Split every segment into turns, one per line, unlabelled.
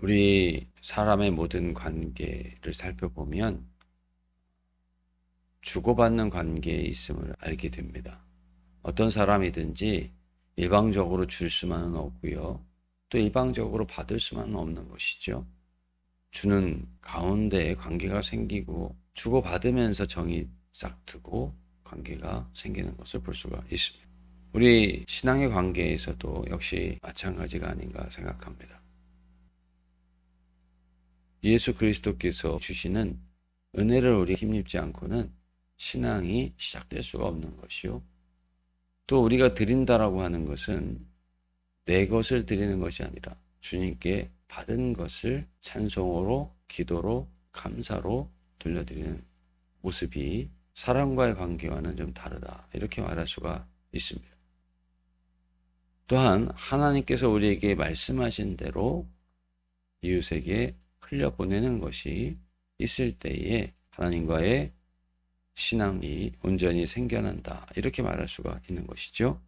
우리 사람의 모든 관계를 살펴보면 주고받는 관계에 있음을 알게 됩니다. 어떤 사람이든지 일방적으로 줄 수만은 없고요. 또 일방적으로 받을 수만은 없는 것이죠. 주는 가운데에 관계가 생기고 주고받으면서 정이 싹 트고 관계가 생기는 것을 볼 수가 있습니다. 우리 신앙의 관계에서도 역시 마찬가지가 아닌가 생각합니다. 예수 그리스도께서 주시는 은혜를 우리 힘입지 않고는 신앙이 시작될 수가 없는 것이요. 또 우리가 드린다라고 하는 것은 내 것을 드리는 것이 아니라 주님께 받은 것을 찬송으로, 기도로, 감사로 돌려드리는 모습이 사람과의 관계와는 좀 다르다. 이렇게 말할 수가 있습니다. 또한 하나님께서 우리에게 말씀하신 대로 이웃에게 흘려보내는 것이 있을 때에 하나님과의 신앙이 온전히 생겨난다. 이렇게 말할 수가 있는 것이죠.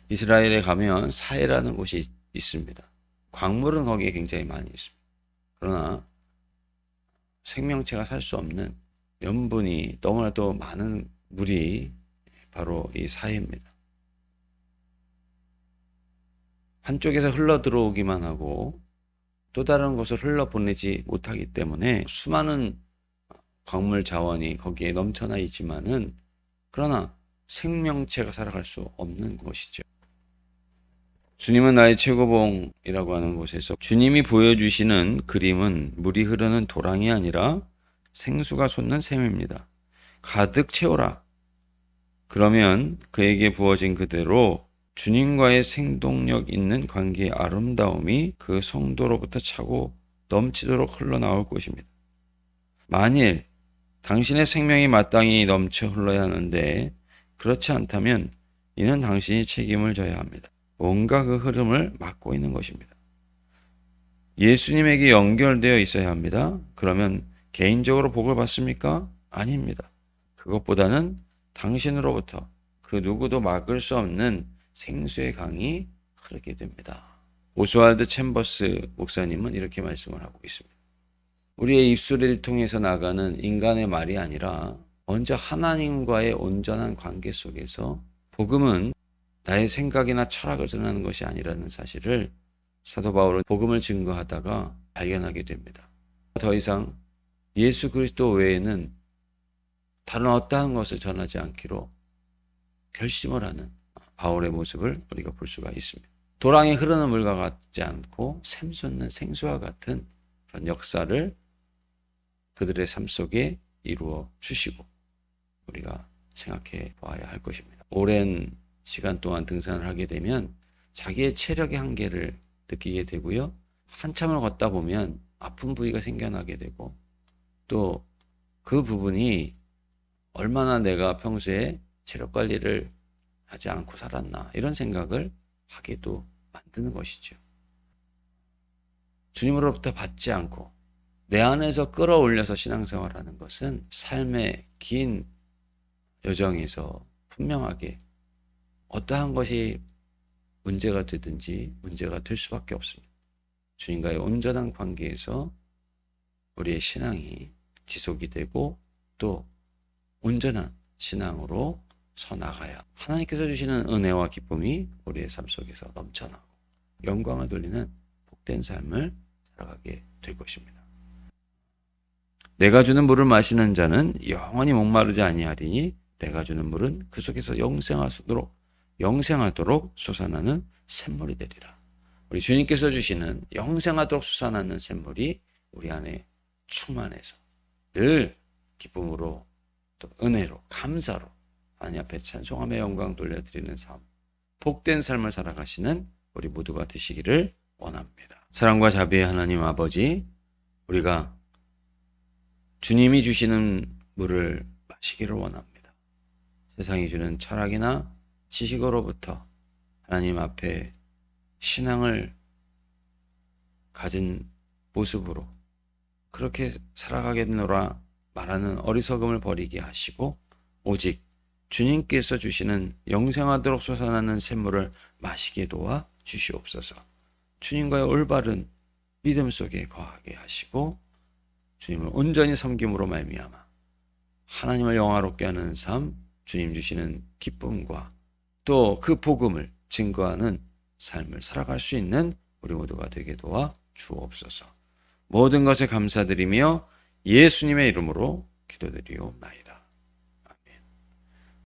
이스라엘에 가면 사해라는 곳이 있습니다. 광물은 거기에 굉장히 많이 있습니다. 그러나 생명체가 살 수 없는 염분이 너무나도 많은 물이 바로 이 사해입니다. 한쪽에서 흘러 들어오기만 하고 또 다른 곳을 흘러보내지 못하기 때문에 수많은 광물 자원이 거기에 넘쳐나 있지만은 그러나 생명체가 살아갈 수 없는 곳이죠. 주님은 나의 최고봉이라고 하는 곳에서 주님이 보여주시는 그림은 물이 흐르는 도랑이 아니라 생수가 솟는 샘입니다. 가득 채워라. 그러면 그에게 부어진 그대로 주님과의 생동력 있는 관계의 아름다움이 그 성도로부터 차고 넘치도록 흘러나올 것입니다. 만일 당신의 생명이 마땅히 넘쳐 흘러야 하는데 그렇지 않다면 이는 당신이 책임을 져야 합니다. 뭔가 그 흐름을 막고 있는 것입니다. 예수님에게 연결되어 있어야 합니다. 그러면 개인적으로 복을 받습니까? 아닙니다. 그것보다는 당신으로부터 그 누구도 막을 수 없는 생수의 강이 흐르게 됩니다. 오스왈드 챔버스 목사님은 이렇게 말씀을 하고 있습니다. 우리의 입술을 통해서 나가는 인간의 말이 아니라 먼저 하나님과의 온전한 관계 속에서 복음은 나의 생각이나 철학을 전하는 것이 아니라는 사실을 사도 바울은 복음을 증거하다가 발견하게 됩니다. 더 이상 예수 그리스도 외에는 다른 어떠한 것을 전하지 않기로 결심을 하는 바울의 모습을 우리가 볼 수가 있습니다. 도랑이 흐르는 물과 같지 않고 샘솟는 생수와 같은 그런 역사를 그들의 삶 속에 이루어 주시고 우리가 생각해 보아야 할 것입니다. 오랜 시간 동안 등산을 하게 되면 자기의 체력의 한계를 느끼게 되고요. 한참을 걷다 보면 아픈 부위가 생겨나게 되고 또 그 부분이 얼마나 내가 평소에 체력 관리를 하지 않고 살았나 이런 생각을 하게도 만드는 것이죠. 주님으로부터 받지 않고 내 안에서 끌어올려서 신앙생활하는 것은 삶의 긴 여정에서 분명하게 어떠한 것이 문제가 되든지 문제가 될 수밖에 없습니다. 주님과의 온전한 관계에서 우리의 신앙이 지속이 되고 또 온전한 신앙으로 서나가야 하나님께서 주시는 은혜와 기쁨이 우리의 삶 속에서 넘쳐나고 영광을 돌리는 복된 삶을 살아가게 될 것입니다. 내가 주는 물을 마시는 자는 영원히 목마르지 아니하리니 내가 주는 물은 그 속에서 영생하도록 솟아나는 샘물이 되리라. 우리 주님께서 주시는 영생하도록 솟아나는 샘물이 우리 안에 충만해서 늘 기쁨으로 또 은혜로 감사로 하나님 앞에 찬송하며 영광 돌려드리는 삶, 복된 삶을 살아가시는 우리 모두가 되시기를 원합니다. 사랑과 자비의 하나님 아버지, 우리가 주님이 주시는 물을 마시기를 원합니다. 세상이 주는 철학이나 지식으로부터 하나님 앞에 신앙을 가진 모습으로 그렇게 살아가겠노라 말하는 어리석음을 버리게 하시고 오직 주님께서 주시는 영생하도록 솟아나는 샘물을 마시게 도와 주시옵소서. 주님과의 올바른 믿음 속에 거하게 하시고 주님을 온전히 섬김으로 말미암아 하나님을 영화롭게 하는 삶, 주님 주시는 기쁨과 또 그 복음을 증거하는 삶을 살아갈 수 있는 우리 모두가 되게 도와 주옵소서. 모든 것에 감사드리며 예수님의 이름으로 기도드리옵나이다.